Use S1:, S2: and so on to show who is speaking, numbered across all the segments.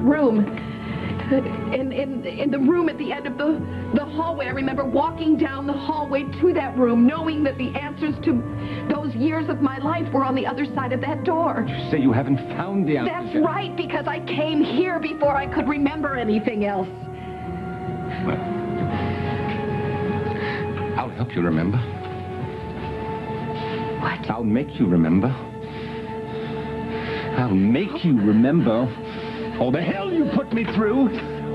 S1: room. In the room at the end of the hallway. I remember walking down the hallway to that room, knowing that the answers to those years of my life were on the other side of that door.
S2: You say you haven't found the answers
S1: That's
S2: yet.
S1: right, because I came here before I could remember anything else.
S2: Well, I'll help you remember.
S1: What?
S2: I'll make you remember. I'll make you remember all the hell you put me through,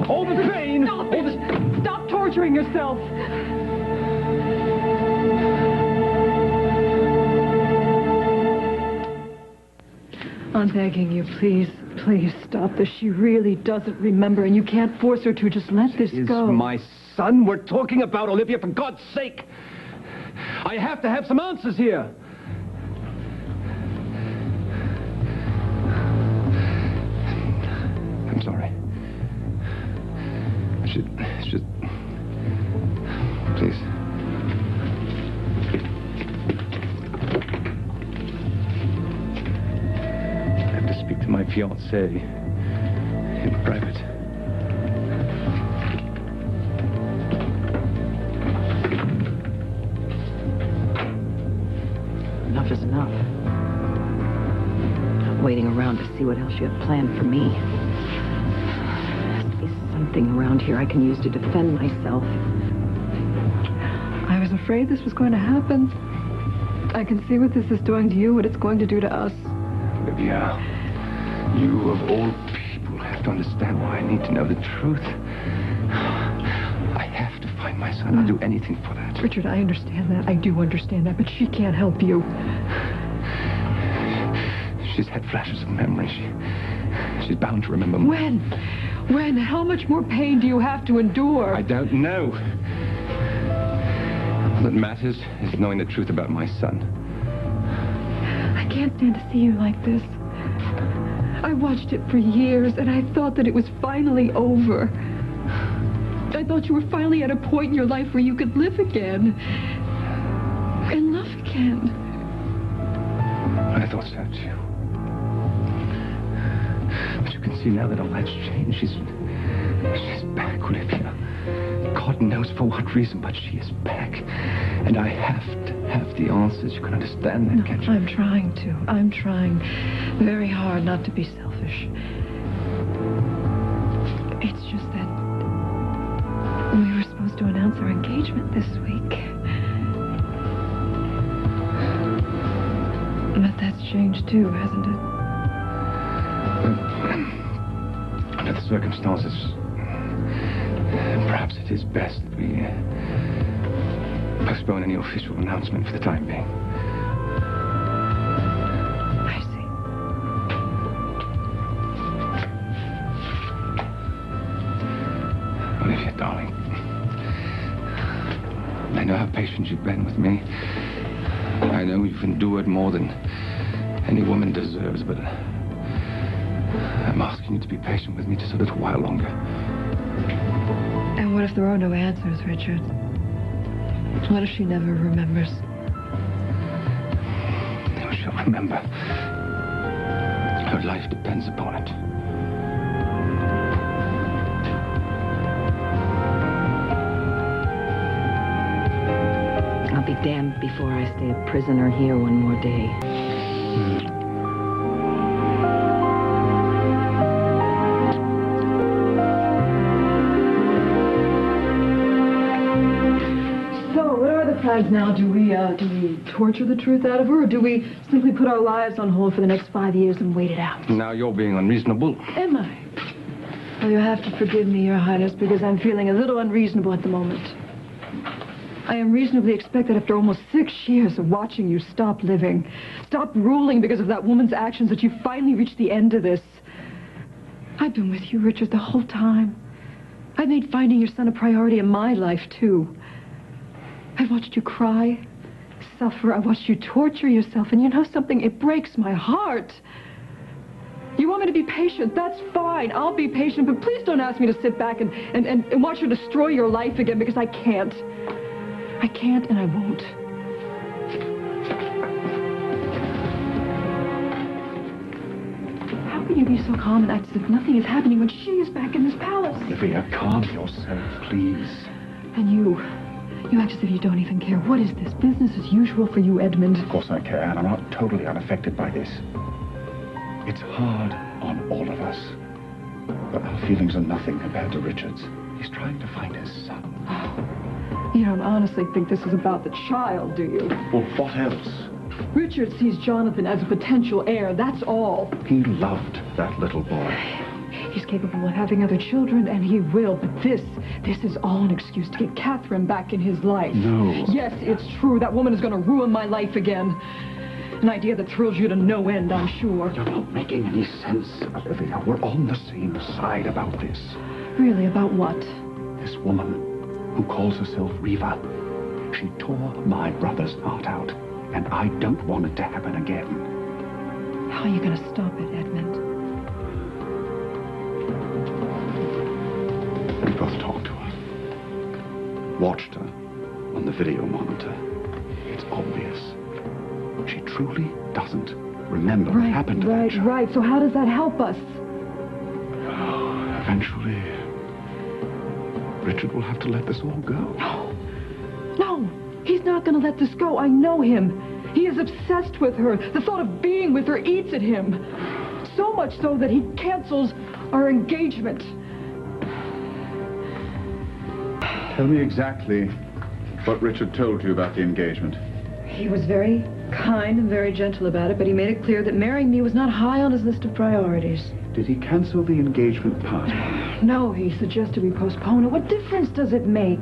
S2: all the pain.
S1: Stop it! Stop torturing yourself! I'm begging you, please, please stop this. She really doesn't remember, and you can't force her to. Just let this go.
S2: Is my son we're talking about, Olivia, for God's sake. I have to have some answers here. I'm sorry. It's just... Please. I have to speak to my fiancée in private.
S1: Enough is enough. Not waiting around to see what else you have planned for me. Something around here I can use to defend myself. I was afraid this was going to happen. I can see what this is doing to you, what it's going to do to us.
S2: Olivia, you of all people have to understand why I need to know the truth. I have to find my son. I'll do anything for that.
S1: Richard, I understand that. I do understand that, but she can't help you.
S2: She's had flashes of memory. She's bound to remember more.
S1: When? How much more pain do you have to endure?
S2: I don't know. All that matters is knowing the truth about my son.
S1: I can't stand to see you like this. I watched it for years, and I thought that it was finally over. I thought you were finally at a point in your life where you could live again. And love again.
S2: I thought so, too. But you can see now that all that's changed. She's back, Olivia. God knows for what reason, but she is back. And I have to have the answers. You can understand that, can't you?
S1: I'm trying to. I'm trying very hard not to be selfish. It's just that we were supposed to announce our engagement this week. But that's changed too, hasn't it?
S2: Under the circumstances, perhaps it is best that we postpone any official announcement for the time being.
S1: I see.
S2: Olivia, darling, I know how patient you've been with me. I know you've endured more than any woman deserves, but I'm asking you to be patient with me just a little while longer.
S1: And what if there are no answers, Richard? What if she never remembers?
S2: Oh, she'll remember. Her life depends upon it.
S1: I'll be damned before I stay a prisoner here one more day. Now, do we torture the truth out of her, or do we simply put our lives on hold for the next 5 years and wait it out?
S2: Now you're being unreasonable.
S1: Am I? Well, you have to forgive me, Your Highness, because I'm feeling a little unreasonable at the moment. I am reasonably expected after almost 6 years of watching you stop living, stop ruling because of that woman's actions, that you finally reached the end of this. I've been with you, Richard, the whole time. I made finding your son a priority in my life, too. I watched you cry, suffer. I watched you torture yourself. And you know something? It breaks my heart. You want me to be patient? That's fine. I'll be patient. But please don't ask me to sit back and watch her destroy your life again, because I can't. I can't and I won't. How can you to be so calm and act as if nothing is happening when she is back in this palace?
S3: Olivia, calm yourself, please.
S1: And you act as if you don't even care. What is this? Business as usual for you, Edmund?
S3: Of course I care, and I'm not totally unaffected by this. It's hard on all of us. But our feelings are nothing compared to Richard's. He's trying to find his son.
S1: You don't honestly think this is about the child, do you?
S3: Well, what else?
S1: Richard sees Jonathan as a potential heir, that's all.
S3: He loved that little boy.
S1: He's capable of having other children, and he will, but this is all an excuse to get Catherine back in his life.
S3: No.
S1: Yes, it's true. That woman is going to ruin my life again. An idea that thrills you to no end, I'm sure.
S3: You're not making any sense, Olivia. We're on the same side about this.
S1: Really, about what?
S3: This woman who calls herself Reva. She tore my brother's heart out, and I don't want it to happen again.
S1: How are you going to stop it, Edmund?
S3: We both talked to her. Watched her on the video monitor. It's obvious. She truly doesn't remember what happened to that child.
S1: Right. So how does that help us?
S3: Eventually, Richard will have to let this all go.
S1: No, he's not going to let this go. I know him. He is obsessed with her. The thought of being with her eats at him. So much so that he cancels our engagement.
S3: Tell me exactly what Richard told you about the engagement.
S1: He was very kind and very gentle about it, but he made it clear that marrying me was not high on his list of priorities.
S3: Did he cancel the engagement party?
S1: No, he suggested we postpone it. What difference does it make?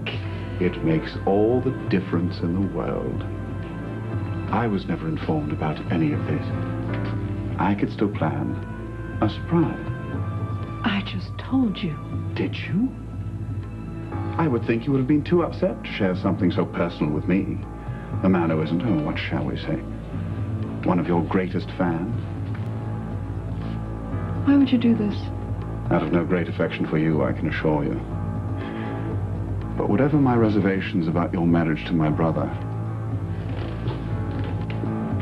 S3: It makes all the difference in the world. I was never informed about any of this. I could still plan a surprise.
S1: I just told you.
S3: Did you? I would think you would have been too upset to share something so personal with me. A man who isn't, oh, what shall we say, one of your greatest fans.
S1: Why would you do this?
S3: Out of no great affection for you, I can assure you. But whatever my reservations about your marriage to my brother,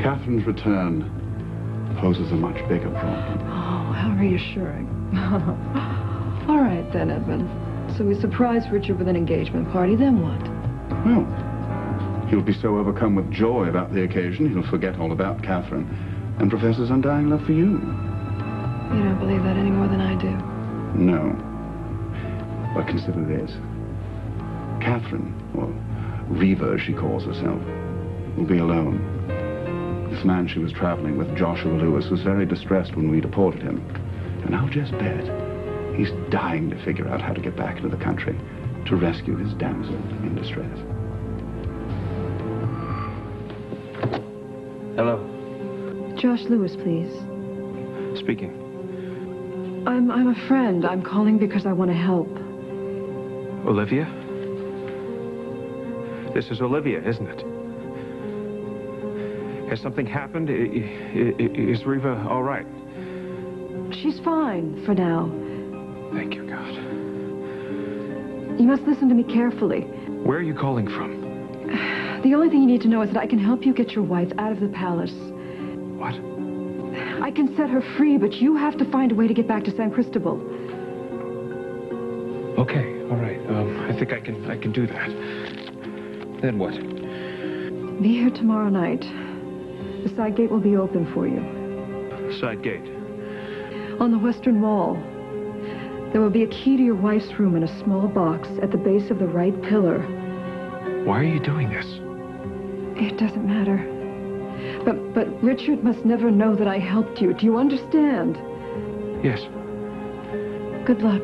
S3: Catherine's return poses a much bigger problem.
S1: Oh, how reassuring. All right, then, Edmund. So we surprise Richard with an engagement party, then what?
S3: Well, he'll be so overcome with joy about the occasion, he'll forget all about Catherine and profess his undying love for you.
S1: You don't believe that any more than I do.
S3: No. But consider this. Catherine, or Reva as she calls herself, will be alone. This man she was traveling with, Joshua Lewis, was very distressed when we deported him. And I'll just bet he's dying to figure out how to get back into the country to rescue his damsel in distress.
S2: Hello.
S1: Josh Lewis, please.
S2: Speaking.
S1: I'm a friend. I'm calling because I want to help.
S2: Olivia? This is Olivia, isn't it? Has something happened? Is Reva all right?
S1: She's fine for now.
S2: Thank you, God.
S1: You must listen to me carefully.
S2: Where are you calling from?
S1: The only thing you need to know is that I can help you get your wife out of the palace.
S2: What?
S1: I can set her free, but you have to find a way to get back to San Cristobal.
S2: Okay, all right. I think I can do that. Then what?
S1: Be here tomorrow night. The side gate will be open for you.
S2: Side gate.
S1: On the western wall. There will be a key to your wife's room in a small box at the base of the right pillar.
S2: Why are you doing this?
S1: It doesn't matter. But Richard must never know that I helped you. Do you understand?
S2: Yes.
S1: Good luck.